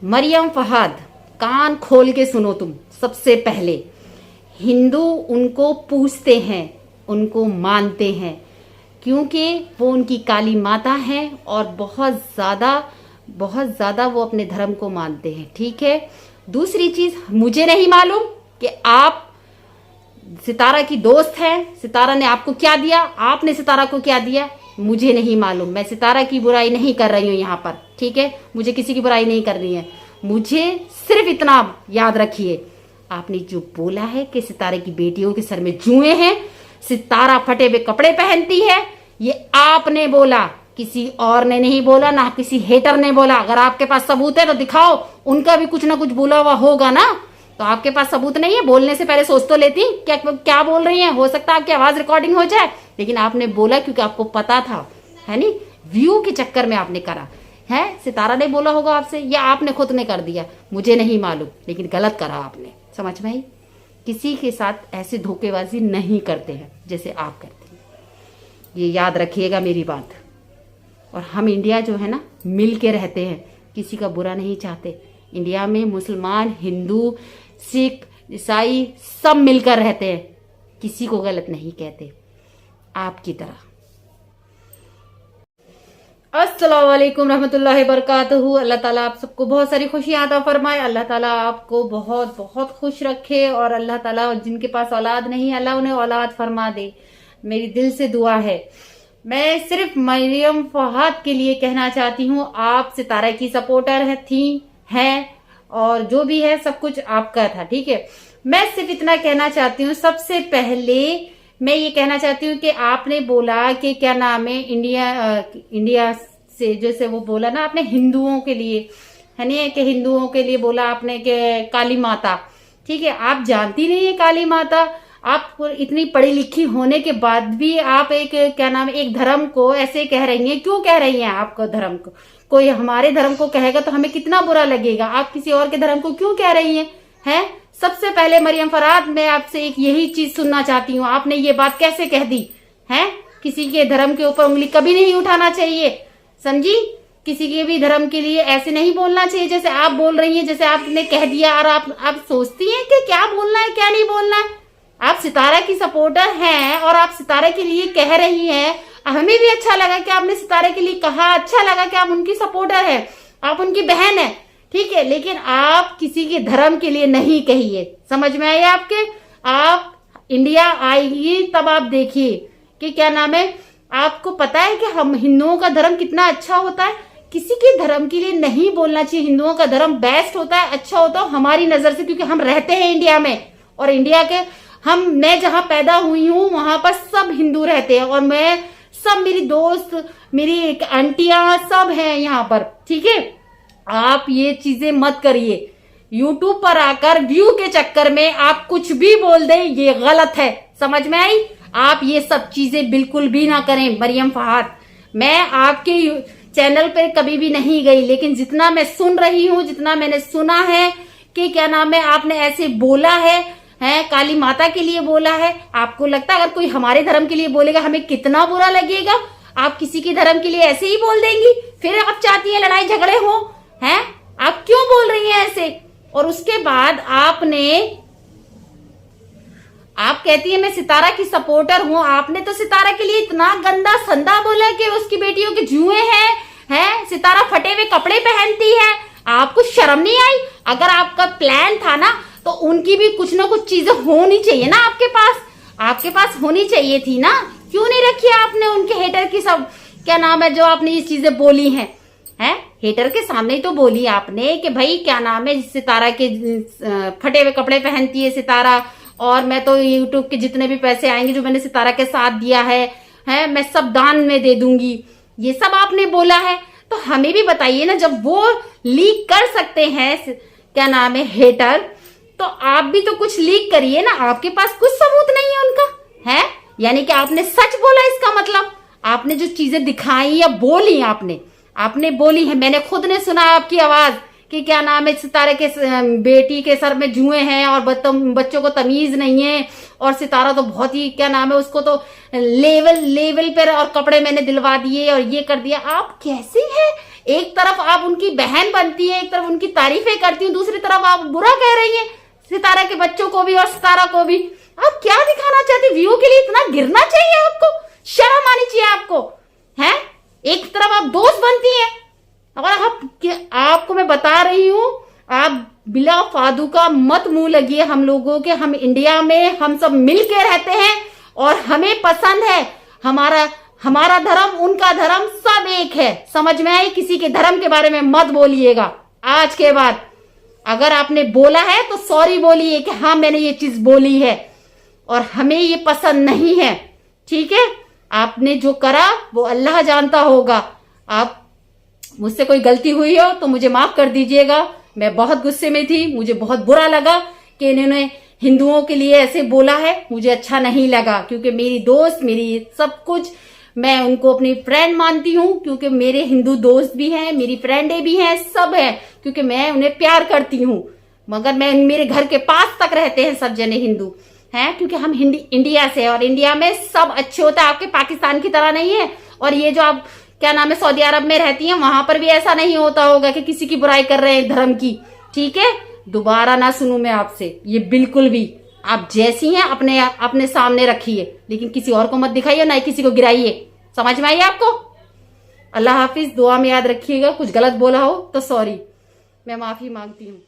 मरियम फहद, कान खोल के सुनो तुम। सबसे पहले हिंदू उनको पूजते हैं, उनको मानते हैं, क्योंकि वो उनकी काली माता है और बहुत ज़्यादा वो अपने धर्म को मानते हैं। ठीक है। दूसरी चीज़, मुझे नहीं मालूम कि आप सितारा की दोस्त हैं, सितारा ने आपको क्या दिया, आपने सितारा को क्या दिया, मुझे नहीं मालूम। मैं सितारा की बुराई नहीं कर रही हूँ यहाँ पर। ठीक है, मुझे किसी की बुराई नहीं करनी है। मुझे सिर्फ इतना याद रखिए, आपने जो बोला है कि सितारे की बेटियों के सर में जुए हैं, सितारा फटे हुए कपड़े पहनती है, ये आपने बोला, किसी और ने नहीं बोला, ना किसी हेटर ने बोला। अगर आपके पास सबूत है तो दिखाओ, उनका भी कुछ ना कुछ बोला हुआ होगा ना। तो आपके पास सबूत नहीं है, बोलने से पहले सोच तो लेती क्या क्या बोल रही हैं। हो सकता है आपकी आवाज रिकॉर्डिंग हो जाए, लेकिन आपने बोला क्योंकि आपको पता था, है नी। व्यू के चक्कर में आपने करा है। सितारा ने बोला होगा आपसे या आपने खुद ने कर दिया, मुझे नहीं मालूम, लेकिन गलत करा आपने। समझ में आई? किसी के साथ ऐसे धोखेबाजी नहीं करते हैं जैसे आप करते हैं, ये याद रखिएगा मेरी बात। और हम इंडिया जो है ना, मिल के रहते हैं, किसी का बुरा नहीं चाहते। इंडिया में मुसलमान, हिंदू, सिख, ईसाई सब मिलकर रहते हैं, किसी को गलत नहीं कहते, आपकी तरह। अस्सलाम वालेकुम रहमतुल्लाहि बरकातहू। अल्लाह ताला आप सबको बहुत सारी खुशियां अता फरमाए। अल्लाह ताला आपको बहुत बहुत खुश रखे और अल्लाह ताला जिनके पास औलाद नहीं, अल्लाह उन्हें औलाद फरमा दे, मेरी दिल से दुआ है। मैं सिर्फ मरियम फहद के लिए कहना चाहती हूँ, आप सितारा की सपोर्टर हैं और जो भी है सब कुछ आपका था। ठीक है, मैं सिर्फ इतना कहना चाहती हूँ। सबसे पहले मैं ये कहना चाहती हूँ कि आपने बोला कि क्या नाम है, इंडिया से जैसे वो बोला ना आपने, हिंदुओं के लिए, है नहीं कि हिंदुओं के लिए बोला आपने कि काली माता। ठीक है, आप जानती नहीं है काली माता। आप इतनी पढ़ी लिखी होने के बाद भी आप एक क्या नाम है, एक धर्म को ऐसे कह रही हैं। क्यों कह रही हैं? आपको धर्म को कोई हमारे धर्म को कहेगा तो हमें कितना बुरा लगेगा, आप किसी और के धर्म को क्यों कह रही हैं? सबसे पहले मरियम फहद, मैं आपसे एक यही चीज सुनना चाहती हूँ, आपने ये बात कैसे कह दी है? किसी के धर्म के ऊपर उंगली कभी नहीं उठाना चाहिए, समझी? किसी के भी धर्म के लिए ऐसे नहीं बोलना चाहिए जैसे आप बोल रही हैं, जैसे आपने कह दिया। और आप सोचती हैं कि क्या बोलना है क्या नहीं बोलना है। आप सितारा की सपोर्टर हैं और आप सितारे के लिए कह रही हैं। हमें भी अच्छा लगा कि आपने सितारे के लिए कहा, अच्छा लगा कि आप उनकी सपोर्टर है, आप उनकी बहन है। ठीक है, लेकिन आप किसी के धर्म के लिए नहीं कहिए। समझ में आया आपके? आप इंडिया आइए तब आप देखिए कि क्या नाम है, आपको पता है कि हम हिंदुओं का धर्म कितना अच्छा होता है। किसी के धर्म के लिए नहीं बोलना चाहिए। हिंदुओं का धर्म बेस्ट होता है, अच्छा होता है हमारी नजर से, क्योंकि हम रहते हैं इंडिया में। और इंडिया के मैं जहां पैदा हुई हूं वहां पर सब हिंदू रहते हैं और मैं सब, मेरी दोस्त, मेरी एक आंटियां सब हैं यहाँ पर। ठीक है, आप ये चीजें मत करिए। यूट्यूब पर आकर व्यू के चक्कर में आप कुछ भी बोल दें, ये गलत है। समझ में आई? आप ये सब चीजें बिल्कुल भी ना करें मरियम फहद। मैं आपके चैनल पे कभी भी नहीं गई, लेकिन जितना मैं सुन रही हूँ, जितना मैंने सुना है कि क्या नाम है, आपने ऐसे बोला है काली माता के लिए बोला है। आपको लगता है अगर कोई हमारे धर्म के लिए बोलेगा हमें कितना बुरा लगेगा? आप किसी के धर्म के लिए ऐसे ही बोल देंगी? फिर आप चाहती है लड़ाई झगड़े हो? हैं? आप क्यों बोल रही हैं ऐसे? और उसके बाद आप कहती है मैं सितारा की सपोर्टर हूं। आपने तो सितारा के लिए इतना गंदा संदा बोला कि उसकी बेटियों के जुए हैं, सितारा फटे हुए कपड़े पहनती है। आपको शर्म नहीं आई? अगर आपका प्लान था ना तो उनकी भी कुछ ना कुछ चीजें होनी चाहिए ना आपके पास होनी चाहिए थी ना। क्यों नहीं रखी आपने उनके हेटर की सब क्या नाम है, जो आपने ये चीजें बोली हैं हेटर के सामने ही तो बोली आपने कि भाई क्या नाम है, सितारा के फटे हुए कपड़े पहनती है सितारा, और मैं तो यूट्यूब के जितने भी पैसे आएंगे जो मैंने सितारा के साथ दिया है मैं सब दान में दे दूंगी। ये सब आपने बोला है, तो हमें भी बताइए ना। जब वो लीक कर सकते हैं क्या नाम है हेटर, तो आप भी तो कुछ लीक करिए ना। आपके पास कुछ सबूत नहीं है उनका, है? यानी कि आपने सच बोला, इसका मतलब आपने जो चीजें दिखाई या बोली आपने बोली है। मैंने खुद ने सुना आपकी आवाज कि क्या नाम है, सितारे के बेटी के सर में जुए हैं और बच्चों को तमीज नहीं है, और सितारा तो बहुत ही क्या नाम है, उसको तो लेवल पर और कपड़े मैंने दिलवा दिए और ये कर दिया। आप कैसे हैं एक तरफ आप उनकी बहन बनती है, एक तरफ उनकी तारीफें करती हूँ, दूसरी तरफ आप बुरा कह रही हैं सितारा के बच्चों को भी और सितारा को भी। आप क्या दिखाना चाहती? व्यू के लिए इतना गिरना चाहिए आपको? शर्म आनी चाहिए आपको, हैं? एक तरफ आप दोस्त बनती हैं और आपको मैं बता रही हूं, आप बिला फादू का मत मुंह लगिए हम लोगों के। हम इंडिया में हम सब मिलके रहते हैं और हमें पसंद है हमारा धर्म, उनका धर्म सब एक है। समझ में आई? किसी के धर्म के बारे में मत बोलिएगा आज के बाद। अगर आपने बोला है तो सॉरी बोलिए कि हाँ मैंने ये चीज बोली है और हमें ये पसंद नहीं है, ठीक है? आपने जो करा वो अल्लाह जानता होगा। आप मुझसे कोई गलती हुई हो तो मुझे माफ कर दीजिएगा। मैं बहुत गुस्से में थी, मुझे बहुत बुरा लगा कि इन्होंने हिंदुओं के लिए ऐसे बोला है। मुझे अच्छा नहीं लगा क्योंकि मेरी दोस्त, मेरी सब कुछ, मैं उनको अपनी फ्रेंड मानती हूँ क्योंकि मेरे हिंदू दोस्त भी हैं, मेरी फ्रेंडें भी हैं, सब हैं क्योंकि मैं उन्हें प्यार करती हूँ। मगर मेरे घर के पास तक रहते हैं सब जने हिंदू हैं क्योंकि हम इंडिया से हैं और इंडिया में सब अच्छे होता है। आपके पाकिस्तान की तरह नहीं है। और ये जो आप क्या नाम है सऊदी अरब में रहती हैं, वहां पर भी ऐसा नहीं होता होगा कि किसी की बुराई कर रहे हैं धर्म की, ठीक है? दोबारा ना सुनूं मैं आपसे ये बिल्कुल भी। आप जैसी हैं अपने सामने रखिए, लेकिन किसी और को मत दिखाइए, ना किसी को गिराइए। समझ में आई आपको? अल्लाह हाफिज। दुआ में याद रखिएगा। कुछ गलत बोला हो तो सॉरी, मैं माफी मांगती हूँ।